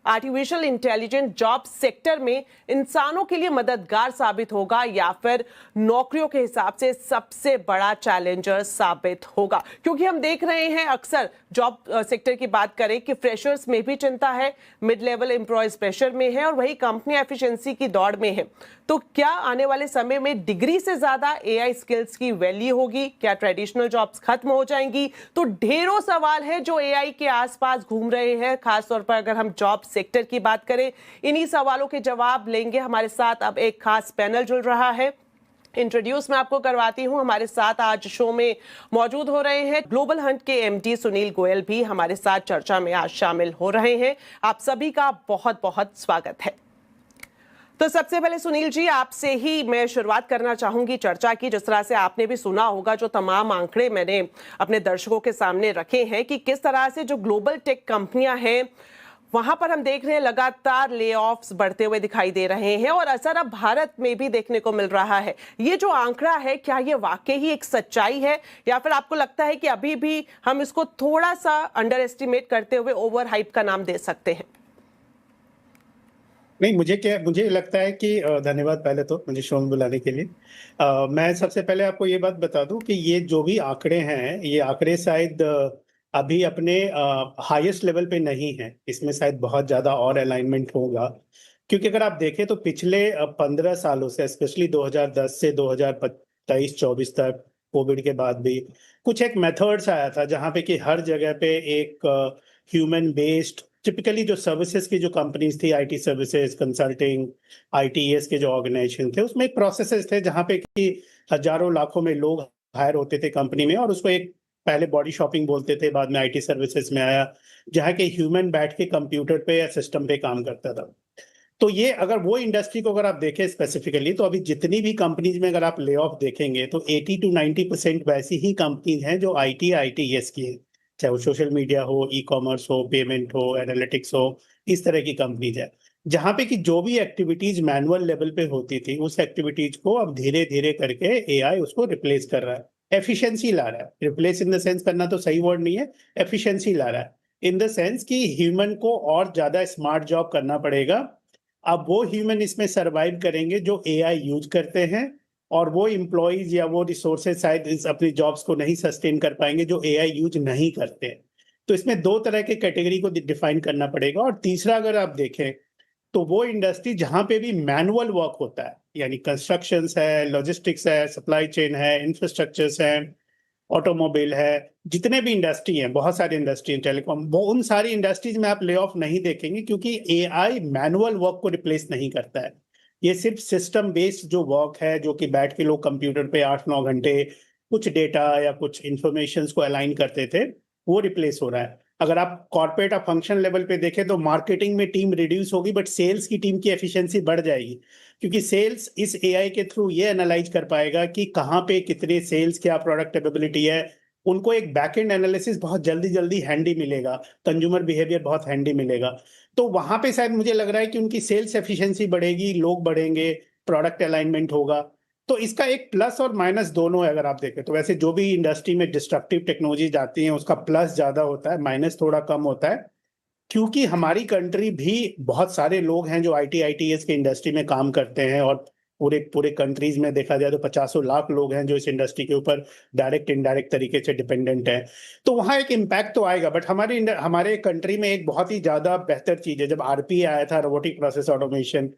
Artificial intelligence job sector में इंसानों के लिए मददगार साबित होगा या फिर नौकरियों के हिसाब से सबसे बड़ा चैलेंजर साबित होगा? क्योंकि हम देख रहे हैं अक्सर जॉब सेक्टर की बात करें कि फ्रेशर्स में भी चिंता है, मिड लेवल एम्प्लॉयज प्रेशर में है और वही कंपनी एफिशिएंसी की दौड़ में है। तो क्या आने वाले समय में डिग्री से ज्यादा एआई स्किल्स की वैल्यू होगी? क्या ट्रेडिशनल जॉब्स खत्म हो जाएंगी? तो ढेरों सवाल हैं जो एआई के आसपास घूम रहे हैं, खासतौर पर अगर हम जॉब सेक्टर की बात करें। इन्हीं सवालों के जवाब लेंगे। हमारे साथ अब एक खास पैनल जुड़ रहा है। इंट्रोड्यूस मैं आपको करवाती हूं। हमारे साथ आज शो में मौजूद हो रहे हैं ग्लोबल हंट के एमडी सुनील गोयल भी हमारे साथ चर्चा में आज शामिल हो रहे हैं। आप सभी का बहुत बहुत स्वागत है। तो सबसे पहले सुनील जी, आपसे ही मैं शुरुआत करना चाहूंगी चर्चा की। जिस तरह से आपने भी सुना होगा, जो तमाम आंकड़े मैंने अपने दर्शकों के सामने रखे हैं कि किस तरह से जो ग्लोबल टेक कंपनियां हैं वहां पर हम देख रहे हैं लगातार ले ऑफ्स बढ़ते हुए दिखाई दे रहे हैं और असर अब भारत में भी देखने को मिल रहा है। ये जो आंकड़ा है, क्या ये वाकई ही एक सच्चाई है या फिर आपको लगता है कि अभी भी हम इसको थोड़ा सा अंडर एस्टिमेट करते हुए ओवर हाइप का नाम दे सकते हैं? नहीं, मुझे लगता है कि धन्यवाद पहले तो मुझे शो में बुलाने के लिए। मैं सबसे पहले आपको ये बात बता दूं कि ये जो भी आंकड़े हैं, ये आंकड़े शायद अभी अपने हाईएस्ट लेवल पे नहीं है। इसमें शायद बहुत ज़्यादा और अलाइनमेंट होगा, क्योंकि अगर आप देखें तो पिछले 15 सालों से, स्पेशली 2010 से 2023-24 तक, कोविड के बाद भी कुछ एक मेथड्स आया था जहाँ पे कि हर जगह पे एक ह्यूमन बेस्ड, टिपिकली जो सर्विसेज की जो कंपनीज थी, आईटी सर्विसेज, कंसल्टिंग, आईटीएस के जो ऑर्गेनाइजेशन थे, उसमें एक प्रोसेसेस थे जहाँ पे कि हजारों लाखों में लोग हायर होते थे कंपनी में, और उसको एक पहले बॉडी शॉपिंग बोलते थे, बाद में आईटी सर्विसेज में आया, जहाँ के ह्यूमन बैठ के कंप्यूटर पे या सिस्टम पे काम करता था। तो ये अगर वो इंडस्ट्री को अगर आप देखें स्पेसिफिकली, तो अभी जितनी भी कंपनीज में अगर आप ले ऑफ देखेंगे तो 80 to 90% वैसी ही कंपनीज हैं जो आईटीएस की है, चाहे वो सोशल मीडिया हो, ई कॉमर्स हो, पेमेंट हो, एनालिटिक्स हो, इस तरह की कंपनीज है, जहाँ पे कि जो भी एक्टिविटीज मैनुअल लेवल पे होती थी, उस एक्टिविटीज को अब धीरे धीरे करके एआई उसको रिप्लेस कर रहा है, एफिशिएंसी ला रहा है। रिप्लेस इन द सेंस करना तो सही वर्ड नहीं है, एफिशिएंसी ला रहा है इन द सेंस कि ह्यूमन को और ज्यादा स्मार्ट जॉब करना पड़ेगा। अब वो ह्यूमन इसमें सरवाइव करेंगे जो एआई यूज करते हैं, और वो इम्प्लॉइज या वो रिसोर्सेज शायद इस अपनी जॉब्स को नहीं सस्टेन कर पाएंगे जो एआई यूज नहीं करते। तो इसमें दो तरह के कैटेगरी को डिफाइन करना पड़ेगा। और तीसरा अगर आप देखें तो वो इंडस्ट्री जहां पे भी मैनुअल वर्क होता है, यानी कंस्ट्रक्शन है, लॉजिस्टिक्स है, सप्लाई चेन है, इंफ्रास्ट्रक्चर्स है, ऑटोमोबाइल है, जितने भी इंडस्ट्री हैं, बहुत सारी इंडस्ट्री, टेलीकॉम, वो उन सारी इंडस्ट्रीज में आप ले ऑफ नहीं देखेंगे, क्योंकि एआई मैनुअल वर्क को रिप्लेस नहीं करता है। ये सिर्फ सिस्टम बेस्ड जो वर्क है, जो कि बैठ के लोग कंप्यूटर पे 8-9 घंटे कुछ डेटा या कुछ इंफॉर्मेशन को अलाइन करते थे, वो रिप्लेस हो रहा है। अगर आप कॉर्पोरेट या फंक्शन लेवल पे देखें तो मार्केटिंग में टीम रिड्यूस होगी, बट सेल्स की टीम की एफिशिएंसी बढ़ जाएगी, क्योंकि सेल्स इस एआई के थ्रू ये एनालाइज कर पाएगा कि कहाँ पे कितने सेल्स, क्या प्रोडक्ट एबिलिटी है। उनको एक बैकएंड एनालिसिस बहुत जल्दी जल्दी हैंडी मिलेगा, कंज्यूमर बिहेवियर बहुत हैंडी मिलेगा। तो वहां पे शायद मुझे लग रहा है कि उनकी सेल्स एफिशिएंसी बढ़ेगी, लोग बढ़ेंगे, प्रोडक्ट अलाइनमेंट होगा। तो इसका एक प्लस और माइनस दोनों है अगर आप देखें तो। वैसे जो भी इंडस्ट्री में डिस्ट्रक्टिव टेक्नोलॉजी जाती हैं उसका प्लस ज्यादा होता है, माइनस थोड़ा कम होता है, क्योंकि हमारी कंट्री भी बहुत सारे लोग हैं जो आईटीएस के इंडस्ट्री में काम करते हैं, और पूरे पूरे कंट्रीज में देखा जाए तो 50 लाख लोग हैं जो इस इंडस्ट्री के ऊपर डायरेक्ट इनडायरेक्ट तरीके से डिपेंडेंट है। तो वहाँ एक इम्पैक्ट तो आएगा, बट हमारे कंट्री में एक बहुत ही ज्यादा बेहतर चीज है, जब आरपीए आया था, रोबोटिक प्रोसेस ऑटोमेशन,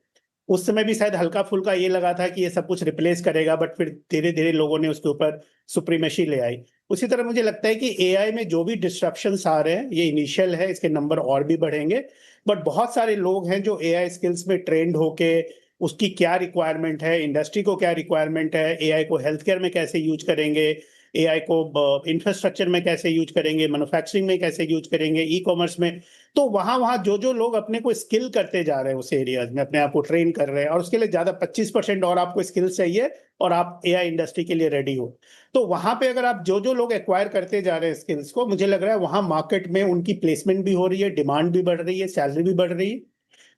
उस समय भी शायद हल्का फुल्का ये लगा था कि ये सब कुछ रिप्लेस करेगा, बट फिर धीरे धीरे लोगों ने उसके ऊपर सुप्रीमेसी ले आई। उसी तरह मुझे लगता है कि एआई में जो भी डिस्ट्रप्शंस आ रहे हैं, ये इनिशियल है, इसके नंबर और भी बढ़ेंगे, बट बहुत सारे लोग हैं जो एआई स्किल्स में ट्रेंड होके उसकी क्या रिक्वायरमेंट है, इंडस्ट्री को क्या रिक्वायरमेंट है, एआई को हेल्थ केयर में कैसे यूज करेंगे, एआई को इंफ्रास्ट्रक्चर में कैसे यूज करेंगे, मैन्युफैक्चरिंग में कैसे यूज करेंगे, ई कॉमर्स में। तो वहां वहां जो लोग अपने को स्किल करते जा रहे हैं, उस एरियाज में अपने आप को ट्रेन कर रहे हैं, और उसके लिए ज्यादा 25% और आपको स्किल चाहिए और आप एआई इंडस्ट्री के लिए रेडी हो। तो वहां पे अगर आप जो लोग एक्वायर करते जा रहे हैं स्किल्स को, मुझे लग रहा है वहां मार्केट में उनकी प्लेसमेंट भी हो रही है, डिमांड भी बढ़ रही है, सैलरी भी बढ़ रही है।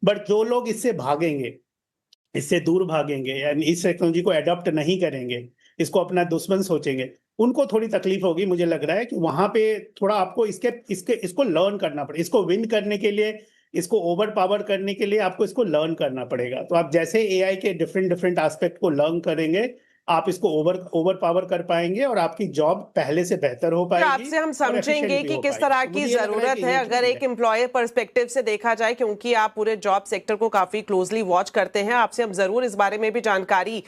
बट जो लोग इससे भागेंगे, इससे दूर भागेंगे, यानी इस टेक्नोलॉजी को एडॉप्ट नहीं करेंगे, इसको अपना दुश्मन सोचेंगे, उनको थोड़ी तकलीफ होगी। मुझे लग रहा है कि वहां पे थोड़ा आपको इसको लर्न करना पड़ेगा। इसको विन करने के लिए इसको ओवर पावर करने के लिए आपको इसको लर्न करना पड़ेगा। तो आप जैसे एआई के डिफरेंट डिफरेंट एस्पेक्ट को लर्न करेंगे, आप इसको ओवर पावर कर पाएंगे और आपकी जॉब पहले से बेहतर हो तो पाएगी। आपसे हम और समझेंगे efficient भी कि हो किस पाएगी। तरह तो की मुझे ये लग रहा है जरूरत कि है ये अगर ठीक एक एम्प्लॉयर पर्सपेक्टिव से देखा जाए, क्योंकि आप पूरे जॉब सेक्टर को काफी क्लोजली वॉच करते हैं। आपसे हम जरूर इस बारे में भी जानकारी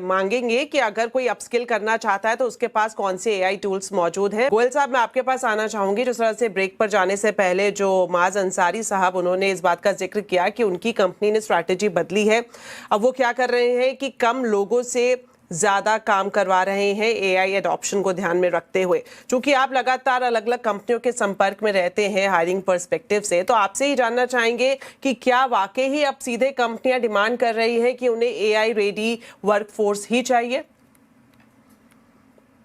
मांगेंगे कि अगर कोई अपस्किल करना चाहता है तो उसके पास कौन से एआई टूल्स मौजूद हैं। गोयल साहब, मैं आपके पास आना चाहूंगी। जिस तरह से ब्रेक पर जाने से पहले जो माज अंसारी साहब, उन्होंने इस बात का जिक्र किया कि उनकी कंपनी ने स्ट्रैटेजी बदली है। अब वो क्या कर रहे हैं कि कम लोगों से ज्यादा काम करवा रहे हैं एआई एडॉप्शन को ध्यान में रखते हुए। क्योंकि आप लगातार अलग अलग कंपनियों के संपर्क में रहते हैं हायरिंग पर्सपेक्टिव से, तो आपसे ही जानना चाहेंगे कि क्या वाकई ही अब सीधे कंपनियां डिमांड कर रही है कि उन्हें एआई रेडी वर्कफोर्स ही चाहिए?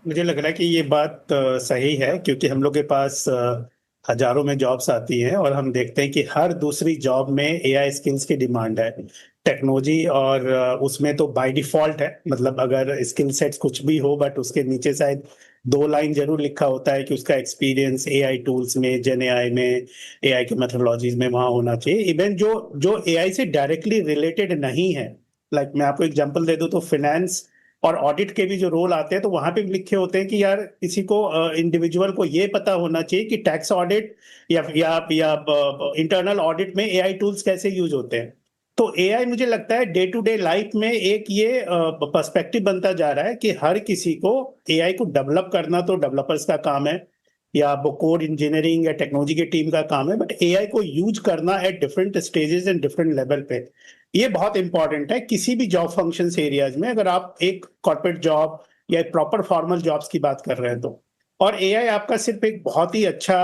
मुझे लग रहा है कि ये बात सही है, क्योंकि हम लोग के पास हजारों में जॉब्स आती हैं और हम देखते हैं कि हर दूसरी जॉब में एआई स्किल्स की डिमांड है। टेक्नोलॉजी और उसमें तो बाय डिफॉल्ट है, मतलब अगर स्किल सेट्स कुछ भी हो बट उसके नीचे शायद 2 लाइन जरूर लिखा होता है कि उसका एक्सपीरियंस एआई टूल्स में, जेन एआई में, एआई के मेथोडोलॉजीज में वहां होना चाहिए। इवन जो एआई से डायरेक्टली रिलेटेड नहीं है, लाइक मैं आपको एग्जांपल दे दूं तो फाइनेंस और ऑडिट के भी जो रोल आते हैं तो वहां पे भी लिखे होते हैं कि यार किसी को इंडिविजुअल को ये पता होना चाहिए कि टैक्स ऑडिट या इंटरनल ऑडिट में एआई टूल्स कैसे यूज होते हैं। तो एआई मुझे लगता है डे टू डे लाइफ में एक ये पर्सपेक्टिव बनता जा रहा है कि हर किसी को एआई को डेवलप करना तो डेवलपर्स का काम है, या वो कोड इंजीनियरिंग या टेक्नोलॉजी की टीम का काम है, बट एआई को यूज करना at different stages and different level पे ये बहुत इंपॉर्टेंट है। किसी भी जॉब फंक्शंस एरियाज में अगर आप एक कॉर्पोरेट जॉब या प्रॉपर फॉर्मल जॉब्स की बात कर रहे हैं तो, और एआई आपका सिर्फ एक बहुत ही अच्छा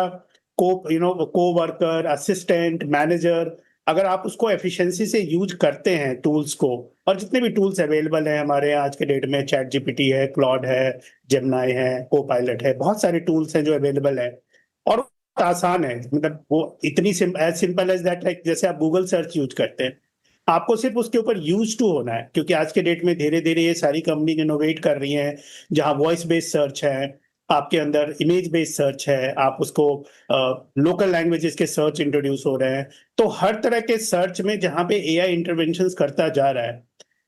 को वर्कर, असिस्टेंट, मैनेजर, अगर आप उसको एफिशिएंसी से यूज करते हैं टूल्स को, और जितने भी टूल्स अवेलेबल हैं हमारे यहाँ आज के डेट में, चैट जीपीटी है, क्लॉड है, जेमिनी है, कोपायलट है, बहुत सारे टूल्स हैं जो अवेलेबल है और आसान है। मतलब वो इतनी as simple as that, like जैसे आप गूगल सर्च यूज करते हैं, आपको सिर्फ उसके ऊपर यूज टू होना है। क्योंकि आज के डेट में धीरे धीरे ये सारी कंपनी इनोवेट कर रही हैं, जहां वॉइस बेस्ड सर्च है, आपके अंदर इमेज बेस्ड सर्च है, आप उसको लोकल लैंग्वेजेस के सर्च इंट्रोड्यूस हो रहे हैं। तो हर तरह के सर्च में जहां पे एआई इंटरवेंशंस करता जा रहा है,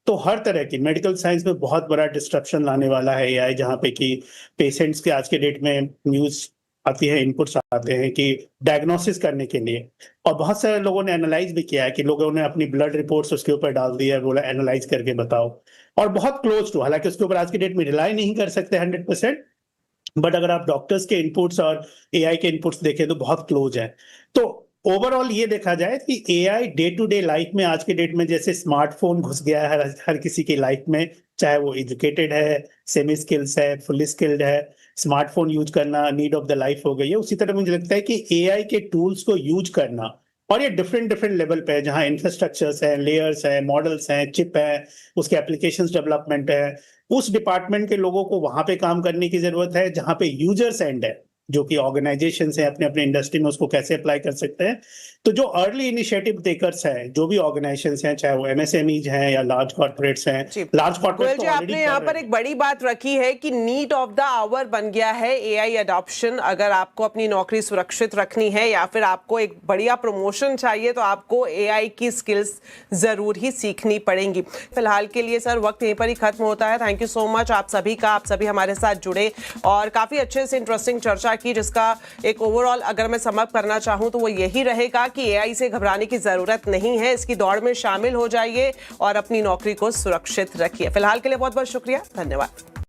तो हर तरह की मेडिकल साइंस में बहुत बड़ा डिस्ट्रप्शन लाने वाला है एआई, जहां पे कि पेशेंट्स के आज के डेट में न्यूज आती है, इनपुट्स आते हैं कि डायग्नोसिस करने के लिए, और बहुत सारे लोगों ने एनालाइज भी किया है कि लोगों ने अपनी ब्लड रिपोर्ट्स उसके ऊपर डाल दी है, बोला एनालाइज करके बताओ, और बहुत क्लोज टू, हालांकि उसके ऊपर आज की डेट में रिलाई नहीं कर सकते 100%, बट अगर आप डॉक्टर्स के इनपुट्स और एआई के इनपुट्स देखें तो बहुत क्लोज है। तो ओवरऑल ये देखा जाए कि AI day to day life में आज के डेट में जैसे स्मार्टफोन घुस गया है हर किसी की लाइफ में, चाहे वो एजुकेटेड है, सेमी स्किल्स है, फुली स्किल्ड है, स्मार्टफोन यूज करना नीड ऑफ द लाइफ हो गई है। उसी तरह मुझे लगता है कि एआई के टूल्स को यूज करना, और ये डिफरेंट डिफरेंट लेवल पे है, जहां इंफ्रास्ट्रक्चर्स है, लेयर्स है, मॉडल्स हैं, चिप है, उसके एप्लीकेशंस डेवलपमेंट है, उस डिपार्टमेंट के लोगों को वहां पे काम करने की जरूरत है जहां पे यूजर्स एंड है, जो कि ऑर्गेनाइजेशन है अपने अपने इंडस्ट्री में उसको कैसे अप्लाई कर सकते हैं। तो जो अर्ली इनिशिएटिव टेकर्स हैं, जो भी ऑर्गेनाइजेशंस हैं, चाहे वो एमएसएमईज हैं या लार्ज कॉर्पोरेट्स हैं, लार्ज कॉर्पोरेट्स तो आपने यहाँ पर एक बड़ी बात रखी है कि नीड ऑफ द आवर बन गया है एआई एडॉप्शन। अगर आपको अपनी नौकरी सुरक्षित रखनी है या फिर आपको एक बढ़िया प्रमोशन चाहिए तो आपको एआई की स्किल्स जरूर ही सीखनी पड़ेंगी। फिलहाल के लिए सर वक्त यहीं पर ही खत्म होता है। थैंक यू सो मच आप सभी का, आप सभी हमारे साथ जुड़े और काफी अच्छे से इंटरेस्टिंग चर्चा की, जिसका एक ओवरऑल अगर मैं सम अप करना चाहूं तो वो यही रहेगा कि एआई से घबराने की जरूरत नहीं है। इसकी दौड़ में शामिल हो जाइए और अपनी नौकरी को सुरक्षित रखिए। फिलहाल के लिए बहुत बहुत शुक्रिया, धन्यवाद।